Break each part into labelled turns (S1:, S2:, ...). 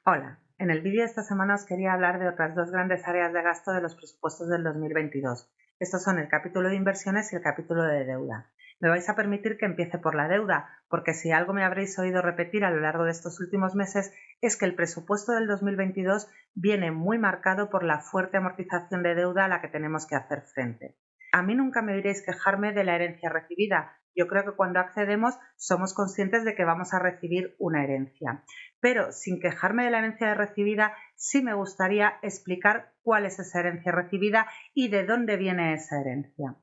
S1: Hola, en el vídeo de esta semana os quería hablar de otras dos grandes áreas de gasto de los presupuestos del 2022. Estos son el capítulo de inversiones y el capítulo de deuda. Me vais a permitir que empiece por la deuda, porque si algo me habréis oído repetir a lo largo de estos últimos meses es que el presupuesto del 2022 viene muy marcado por la fuerte amortización de deuda a la que tenemos que hacer frente. A mí nunca me oiréis quejarme de la herencia recibida. Yo creo que cuando accedemos somos conscientes de que vamos a recibir una herencia. Pero sin quejarme de la herencia recibida, sí me gustaría explicar cuál es esa herencia recibida y de dónde viene esa herencia.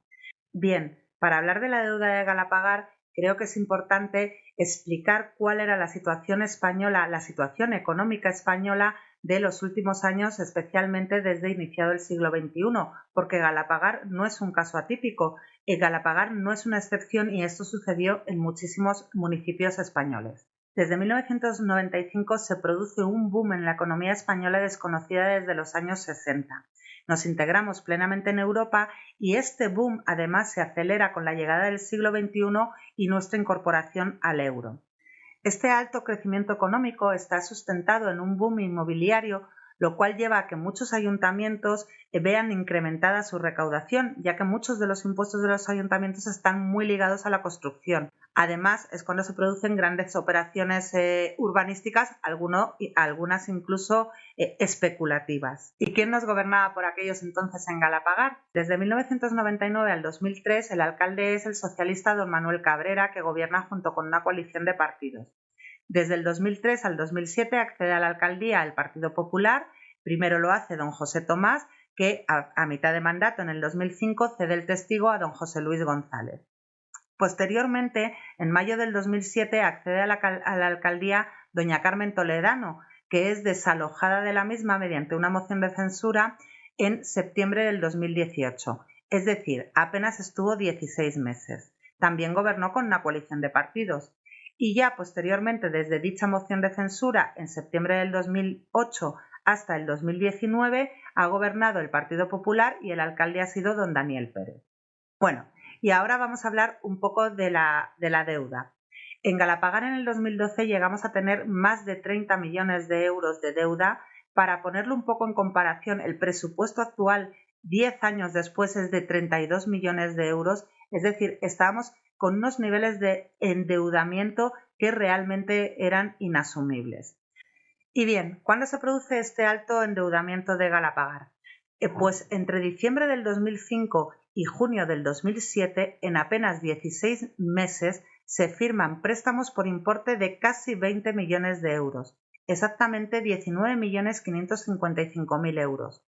S1: Bien, para hablar de la deuda de Galapagar, creo que es importante explicar cuál era la situación española, la situación económica española de los últimos años, especialmente desde iniciado el siglo XXI, porque Galapagar no es un caso atípico, Galapagar no es una excepción y esto sucedió en muchísimos municipios españoles. Desde 1995 se produce un boom en la economía española desconocida desde los años 60. Nos integramos plenamente en Europa y este boom además se acelera con la llegada del siglo XXI y nuestra incorporación al euro. Este alto crecimiento económico está sustentado en un boom inmobiliario, lo cual lleva a que muchos ayuntamientos vean incrementada su recaudación, ya que muchos de los impuestos de los ayuntamientos están muy ligados a la construcción. Además, es cuando se producen grandes operaciones urbanísticas, algunas incluso especulativas. ¿Y quién nos gobernaba por aquellos entonces en Galapagar? Desde 1999 al 2003, el alcalde es el socialista don Manuel Cabrera, que gobierna junto con una coalición de partidos. Desde el 2003 al 2007 accede a la alcaldía el Partido Popular. Primero lo hace don José Tomás, que a mitad de mandato, en el 2005, cede el testigo a don José Luis González. Posteriormente, en mayo del 2007, accede a la alcaldía doña Carmen Toledano, que es desalojada de la misma mediante una moción de censura en septiembre del 2018. Es decir, apenas estuvo 16 meses. También gobernó con una coalición de partidos. Y ya posteriormente, desde dicha moción de censura, en septiembre del 2008 hasta el 2019, ha gobernado el Partido Popular y el alcalde ha sido don Daniel Pérez. Bueno, y ahora vamos a hablar un poco de la deuda. En Galapagar en el 2012 llegamos a tener más de 30 millones de euros de deuda. Para ponerlo un poco en comparación, el presupuesto actual 10 años después es de 32 millones de euros, es decir, estábamos con unos niveles de endeudamiento que realmente eran inasumibles. Y bien, ¿cuándo se produce este alto endeudamiento de Galapagar? Pues entre diciembre del 2005 y junio del 2007, en apenas 16 meses, se firman préstamos por importe de casi 20 millones de euros, exactamente 19.555.000 euros,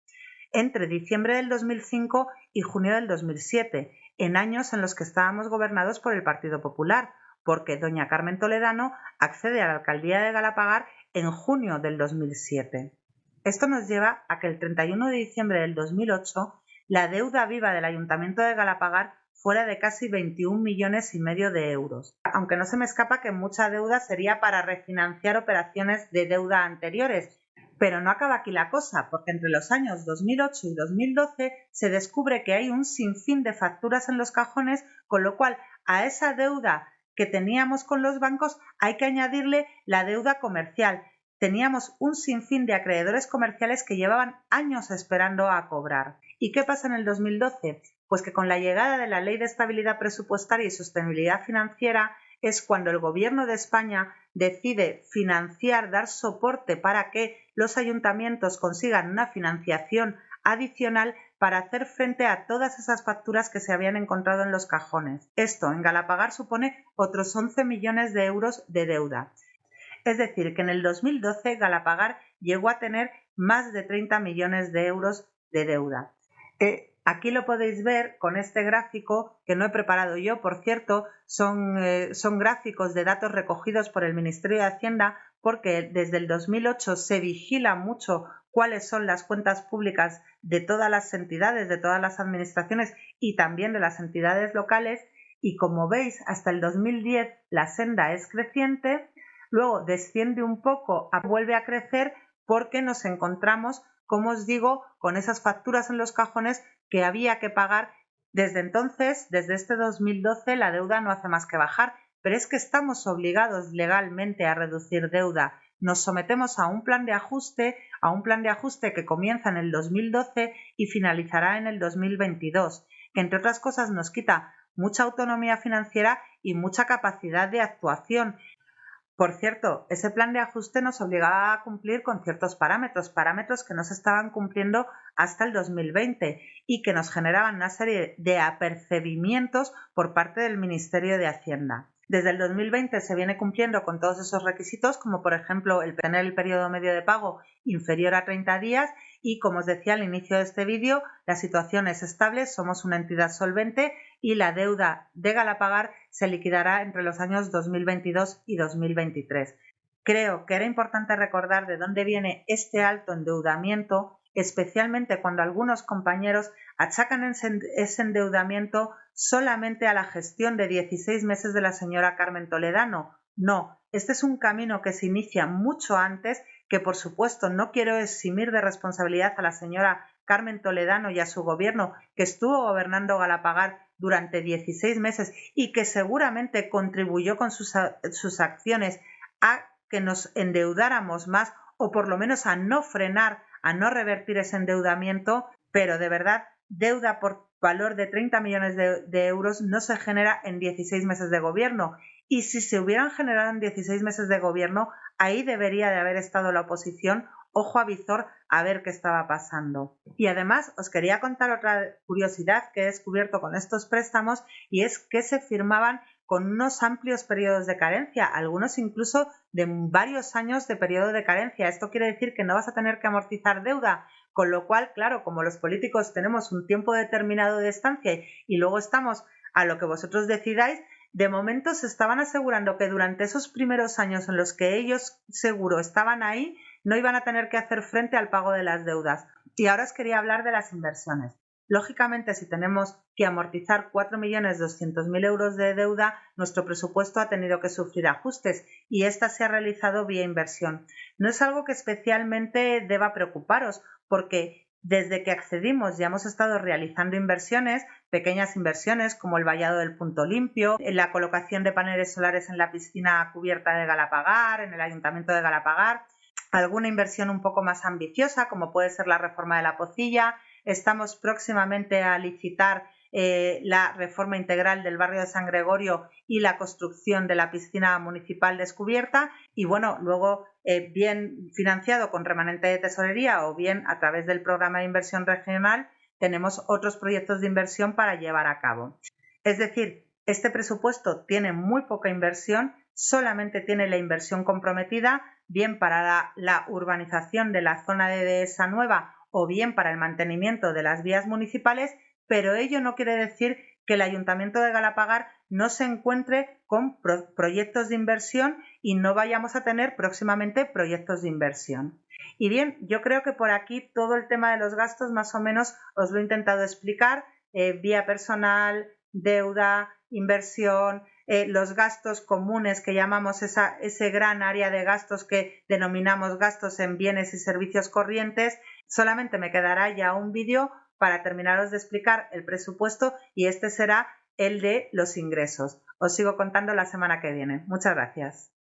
S1: entre diciembre del 2005 y junio del 2007, en años en los que estábamos gobernados por el Partido Popular, porque doña Carmen Toledano accede a la alcaldía de Galapagar en junio del 2007. Esto nos lleva a que el 31 de diciembre del 2008 la deuda viva del Ayuntamiento de Galapagar fuera de casi 21 millones y medio de euros. Aunque no se me escapa que mucha deuda sería para refinanciar operaciones de deuda anteriores, pero no acaba aquí la cosa, porque entre los años 2008 y 2012 se descubre que hay un sinfín de facturas en los cajones, con lo cual a esa deuda que teníamos con los bancos hay que añadirle la deuda comercial. Teníamos un sinfín de acreedores comerciales que llevaban años esperando a cobrar. ¿Y qué pasa en el 2012? Pues que con la llegada de la Ley de Estabilidad Presupuestaria y Sostenibilidad Financiera es cuando el Gobierno de España decide financiar, dar soporte para que los ayuntamientos consigan una financiación adicional para hacer frente a todas esas facturas que se habían encontrado en los cajones. Esto en Galapagar supone otros 11 millones de euros de deuda. Es decir, que en el 2012 Galapagar llegó a tener más de 30 millones de euros de deuda. Aquí lo podéis ver con este gráfico que no he preparado yo, por cierto, son gráficos de datos recogidos por el Ministerio de Hacienda, porque desde el 2008 se vigila mucho cuáles son las cuentas públicas de todas las entidades, de todas las administraciones y también de las entidades locales, y como veis, hasta el 2010 la senda es creciente, luego desciende un poco, vuelve a crecer porque nos encontramos, como os digo, con esas facturas en los cajones que había que pagar. Desde entonces, desde este 2012, la deuda no hace más que bajar, pero es que estamos obligados legalmente a reducir deuda. nos sometemos a un plan de ajuste que comienza en el 2012 y finalizará en el 2022, que entre otras cosas nos quita mucha autonomía financiera y mucha capacidad de actuación. Por cierto, ese plan de ajuste nos obligaba a cumplir con ciertos parámetros que no se estaban cumpliendo hasta el 2020 y que nos generaban una serie de apercibimientos por parte del Ministerio de Hacienda. Desde el 2020 se viene cumpliendo con todos esos requisitos, como por ejemplo el tener el periodo medio de pago inferior a 30 días y, como os decía al inicio de este vídeo, la situación es estable, somos una entidad solvente y la deuda de Galapagar se liquidará entre los años 2022 y 2023. Creo que era importante recordar de dónde viene este alto endeudamiento, especialmente cuando algunos compañeros achacan ese endeudamiento solamente a la gestión de 16 meses de la señora Carmen Toledano. No, este es un camino que se inicia mucho antes, que por supuesto no quiero eximir de responsabilidad a la señora Carmen Toledano y a su gobierno, que estuvo gobernando Galapagar durante 16 meses y que seguramente contribuyó con sus acciones a que nos endeudáramos más o por lo menos a no frenar, a no revertir ese endeudamiento, pero de verdad, deuda por valor de 30 millones de euros no se genera en 16 meses de gobierno. Y si se hubieran generado en 16 meses de gobierno, ahí debería de haber estado la oposición, ojo a visor, a ver qué estaba pasando. Y además os quería contar otra curiosidad que he descubierto con estos préstamos, y es que se firmaban con unos amplios periodos de carencia, algunos incluso de varios años de periodo de carencia. Esto quiere decir que no vas a tener que amortizar deuda, con lo cual, claro, como los políticos tenemos un tiempo determinado de estancia y luego estamos a lo que vosotros decidáis, de momento se estaban asegurando que durante esos primeros años en los que ellos seguro estaban ahí, no iban a tener que hacer frente al pago de las deudas. Y ahora os quería hablar de las inversiones. Lógicamente, si tenemos que amortizar 4.200.000 euros de deuda, nuestro presupuesto ha tenido que sufrir ajustes y esta se ha realizado vía inversión. No es algo que especialmente deba preocuparos, porque desde que accedimos ya hemos estado realizando inversiones, pequeñas inversiones como el vallado del Punto Limpio, la colocación de paneles solares en la piscina cubierta de Galapagar, en el Ayuntamiento de Galapagar, alguna inversión un poco más ambiciosa como puede ser la reforma de la Pocilla. Estamos próximamente a licitar la reforma integral del barrio de San Gregorio y la construcción de la piscina municipal descubierta y bueno, luego bien financiado con remanente de tesorería o bien a través del programa de inversión regional tenemos otros proyectos de inversión para llevar a cabo. Es decir, este presupuesto tiene muy poca inversión, solamente tiene la inversión comprometida bien para la urbanización de la zona de dehesa nueva o bien para el mantenimiento de las vías municipales, pero ello no quiere decir que el Ayuntamiento de Galapagar no se encuentre con proyectos de inversión y no vayamos a tener próximamente proyectos de inversión. Y bien, yo creo que por aquí todo el tema de los gastos más o menos os lo he intentado explicar, vía personal, deuda, inversión, los gastos comunes que llamamos ese gran área de gastos que denominamos gastos en bienes y servicios corrientes. Solamente me quedará ya un vídeo para terminaros de explicar el presupuesto y este será el de los ingresos. Os sigo contando la semana que viene. Muchas gracias.